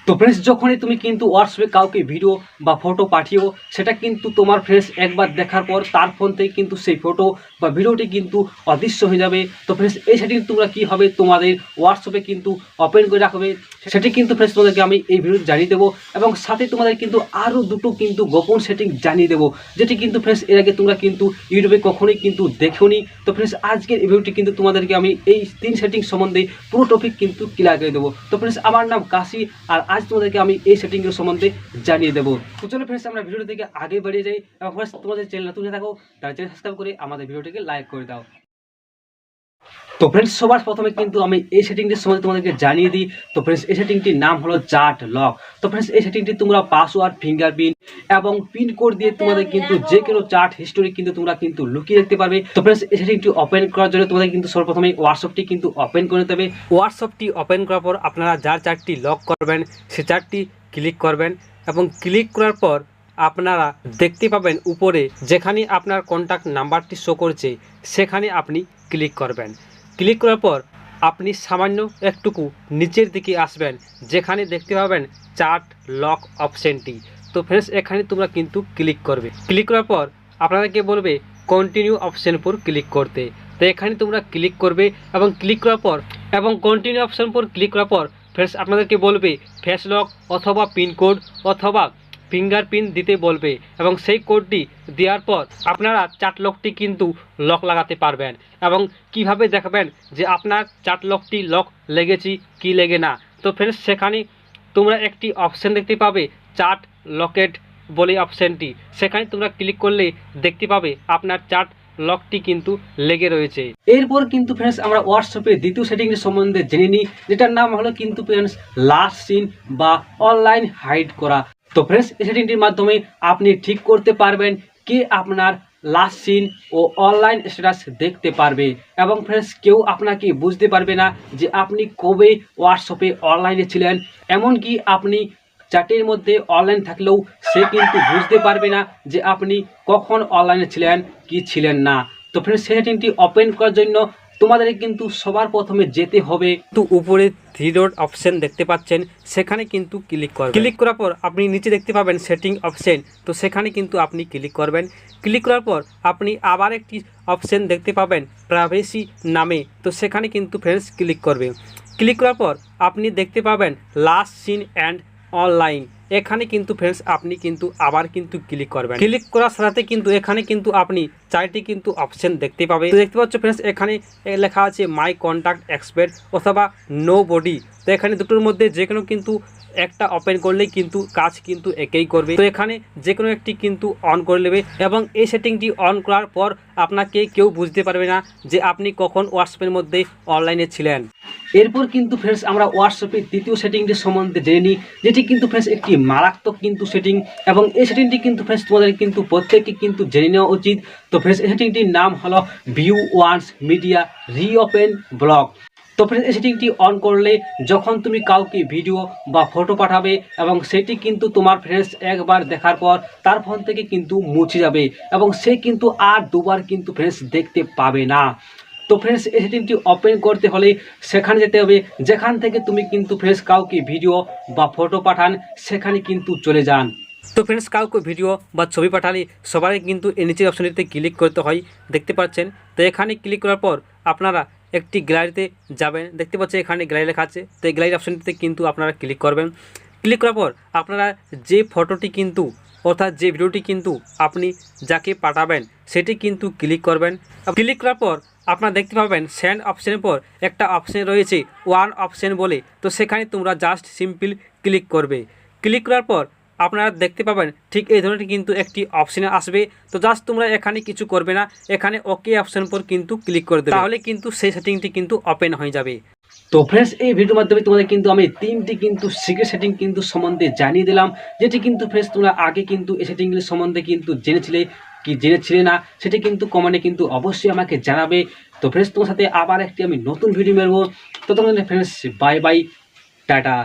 তো ফ্রেন্ডস যখনই তুমি কিন্তু হোয়াটসঅ্যাপে কাউকে ভিডিও বা ফটো পাঠিও সেটা কিন্তু তোমার ফ্রেন্ডস একবার দেখার পর তার ফোন থেকে কিন্তু সেই ফটো বা ভিডিওটি কিন্তু অদৃশ্য হয়ে যাবে। তো ফ্রেন্ডস এই সেটিং তোমরা কী হবে তোমাদের হোয়াটসঅ্যাপে কিন্তু ওপেন করে রাখবে, সেটি কিন্তু ফ্রেন্ডস তোমাদেরকে আমি এই ভিডিওতে জানিয়ে দেবো এবং সাথে তোমাদের কিন্তু আরও দুটো কিন্তু গোপন সেটিং জানিয়ে দেবো, যেটি কিন্তু ফ্রেন্ডস এর আগে তোমরা কিন্তু ইউটিউবে কখনোই কিন্তু দেখোনি। তো ফ্রেন্ডস আজকের এই ভিডিওটি কিন্তু তোমাদেরকে আমি এই 3 সেটিং সম্বন্ধে পুরো টপিক কিন্তু ক্লিয়ার করে দেবো। তো ফ্রেন্ডস আমার নাম কাশি আর আজ তোমাদেরকে আমি এই সেটিংয়ের সম্বন্ধে জানিয়ে দেবো। তো চলো ফ্রেন্ডস আমরা ভিডিও থেকে আগে বেরিয়ে যাই এবং ফ্রেন্ডস তোমাদের চ্যানেল নতুন হয়ে থাকো তারা চ্যানেল সাবস্ক্রাইব করে আমাদের ভিডিওটিকে লাইক করে দাও। তো ফ্রেন্ডস সবার প্রথমে কিন্তু আমি এই সেটিংটির সম্বন্ধে তোমাদেরকে জানিয়ে দিই। তো ফ্রেন্ডস এই সেটিংটির নাম হলো চ্যাট লক। তো ফ্রেন্ডস এই সেটিংটি তোমরা পাসওয়ার্ড, ফিঙ্গারপ্রিন্ট এবং পিন কোড দিয়ে তোমাদের কিন্তু যে কোনো চ্যাট হিস্টোরি কিন্তু তোমরা কিন্তু লুকিয়ে রাখতে পারবে। তো ফ্রেন্ডস এই সেটিংটি ওপেন করার জন্য তোমাদের কিন্তু সর্বপ্রথমে হোয়াটসঅ্যাপটি কিন্তু ওপেন করে নিতে হবে। হোয়াটসঅ্যাপটি ওপেন করার পর আপনারা যার চ্যাটটি লক করবেন সে চ্যাটটি ক্লিক করবেন এবং ক্লিক করার পর আপনারা দেখতে পাবেন উপরে যেখানে আপনার কন্ট্যাক্ট নাম্বারটি শো করছে সেখানে আপনি ক্লিক করবেন। ক্লিক করার পর আপনি সামান্য একটুকু নিচের দিকে আসবেন যেখানে দেখতে পাবেন চ্যাট লক অপশনটি। তো ফ্রেন্ডস এখানে তোমরা কিন্তু ক্লিক করবে। ক্লিক করার পর আপনাদেরকে বলবে কন্টিনিউ অপশন উপর ক্লিক করতে। তো এখানে তোমরা ক্লিক করবে এবং ক্লিক করার পর এবং কন্টিনিউ অপশন উপর ক্লিক করার পর ফ্রেন্ডস আপনাদেরকে বলবে ফেস লক অথবা পিনকোড অথবা ফিঙ্গারপ্রিন্ট দিতে বলবে এবং সেই কোডটি দেওয়ার পর আপনারা চ্যাট লকটি কিন্তু লক লাগাতে পারবেন এবং কিভাবে দেখাবেন যে আপনার চ্যাট লকটি লক লেগেছি কি লেগে না। তো ফ্রেন্ডস সেখানে তোমরা একটি অপশন দেখতে পাবে চ্যাট লকেট বলে অপশনটি, সেখানে তোমরা ক্লিক করলে দেখতে পাবে আপনার চ্যাট লকটি কিন্তু লেগে রয়েছে। এরপর কিন্তু ফ্রেন্ডস আমরা হোয়াটসঅ্যাপের দ্বিতীয় সেটিংয়ের সম্বন্ধে জেনে নিই, যেটার নাম হলো কিন্তু ফ্রেন্ডস লাস্ট সিন বা অনলাইন হাইড করা। তো ফ্রেন্ডস এই সেটিংটির মাধ্যমে আপনি ঠিক করতে পারবেন কে আপনার লাস্ট সিন ও অনলাইন স্ট্যাটাস দেখতে পারবে এবং ফ্রেন্ডস কেউ আপনাকে বুঝতে পারবে না যে আপনি কবে হোয়াটসঅ্যাপে অনলাইনে ছিলেন। এমনকি আপনি চ্যাটের মধ্যে অনলাইন থাকলেও সে কিন্তু বুঝতে পারবে না যে আপনি কখন অনলাইনে ছিলেন কি ছিলেন না। তো ফ্রেন্ডস সেটিংটি ওপেন করার জন্য তোমাদের কিন্তু সবার প্রথমে যেতে হবে তো উপরে 3 ডট অপশন দেখতে পাচ্ছেন সেখানে কিন্তু ক্লিক করবেন। ক্লিক করার পর আপনি নিচে দেখতে পাবেন সেটিং অপশন, তো সেখানে কিন্তু আপনি ক্লিক করবেন। ক্লিক করার পর আপনি আবার একটি অপশন দেখতে পাবেন প্রাইভেসি নামে, তো সেখানে কিন্তু ফ্রেন্ডস ক্লিক করবে। ক্লিক করার পর আপনি দেখতে পাবেন লাস্ট সিন অ্যান্ড অনলাইন, এখানে কিন্তু ফ্রেন্ডস আপনি কিন্তু আবার কিন্তু ক্লিক করবেন। ক্লিক করার সাথে কিন্তু এখানে কিন্তু আপনি 4টি কিন্তু অপশন দেখতে পাবেন। তো দেখতে পাচ্ছ ফ্রেন্ডস এখানে লেখা আছে মাই কন্ট্যাক্ট এক্সপার্ট অথবা নো বডি। তো এখানে দুটোর মধ্যে যে কোনো কিন্তু একটা ওপেন করলেই কিন্তু কাজ কিন্তু একই করবে। তো এখানে যে কোনো একটি কিন্তু অন করে নেবে এবং এই সেটিংটি অন করার পর আপনাকে কেউ বুঝতে পারবে না যে আপনি কখন হোয়াটসঅ্যাপের মধ্যে অনলাইনে ছিলেন। এরপর কিন্তু ফ্রেন্ডস আমরা হোয়াটসঅ্যাপের তৃতীয় সেটিংটির সম্বন্ধে জেনে নিই, যেটি কিন্তু ফ্রেন্ডস একটি মারাত্মক কিন্তু সেটিং এবং এই সেটিংটি কিন্তু ফ্রেন্ডস তোমাদের কিন্তু প্রত্যেককে কিন্তু জেনে নেওয়া উচিত। তো ফ্রেন্ডস এই সেটিংটির নাম হলো view once media reopen block. তো ফ্রেন্ডস এই সেটিংটি অন করলে যখন তুমি কাউকে ভিডিও বা ফটো পাঠাবে এবং সেটি কিন্তু তোমার ফ্রেন্ডস একবার দেখার পর তার ফোন থেকে কিন্তু মুছে যাবে এবং সে কিন্তু আর দুবার কিন্তু ফ্রেন্ডস দেখতে পাবে না। তো ফ্রেন্ডস এই সেটিংটি ওপেন করতে হলে সেখানে যেতে হবে যেখান থেকে তুমি কিন্তু ফ্রেন্ডস কাউকে ভিডিও বা ফটো পাঠান সেখানে কিন্তু চলে যান। তো ফ্রেন্ডস কাউকে ভিডিও বা ছবি পাঠালে সবারই কিন্তু এই নিচের অপশনটিতে ক্লিক করতে হয়, দেখতে পাচ্ছেন। তো এখানে ক্লিক করার পর আপনারা একটি গ্যালারিতে যাবেন, দেখতে পাচ্ছেন এখানে গ্যালারি লেখা আছে। তো এই গ্যালারি অপশনটিতে কিন্তু আপনারা ক্লিক করবেন। ক্লিক করার পর আপনারা যে ফটোটি কিন্তু অর্থাৎ যে ভিডিওটি কিন্তু আপনি যাকে পাঠাবেন সেটি কিন্তু ক্লিক করবেন। ক্লিক করার পর আপনারা দেখতে পাবেন সেন্ড অপশনের পর একটা অপশন রয়েছে ওয়ান অপশন বলে, তো সেখানে তোমরা জাস্ট সিম্পল ক্লিক করবে। ক্লিক করার পর আপনারা দেখতে পাবেন ঠিক এই ধরনের কিন্তু একটি অপশন আসবে। তো জাস্ট তোমরা এখানে কিছু করবে না, এখানে ওকে অপশন পর কিন্তু ক্লিক করে দেবে, তাহলে কিন্তু সেই সেটিংটি কিন্তু ওপেন হয়ে যাবে। তো ফ্রেন্ডস এই ভিডিওর মাধ্যমে তোমাদের কিন্তু আমি 3টি কিন্তু সিক্রেট সেটিং কিন্তু সম্বন্ধে জানিয়ে দিলাম, যেটি কিন্তু ফ্রেন্ডস তোমরা আগে কিন্তু এই সেটিংগুলি সম্বন্ধে কিন্তু জেনেছিলে কি জেনেছিলে না সেটি কিন্তু কমেন্টে কিন্তু অবশ্যই আমাকে জানাবে। তো ফ্রেন্ডস তোমার সাথে আবার একটি আমি নতুন ভিডিও মেরবো। তো তোমাদের ফ্রেন্ডস বাই বাই, টাটা।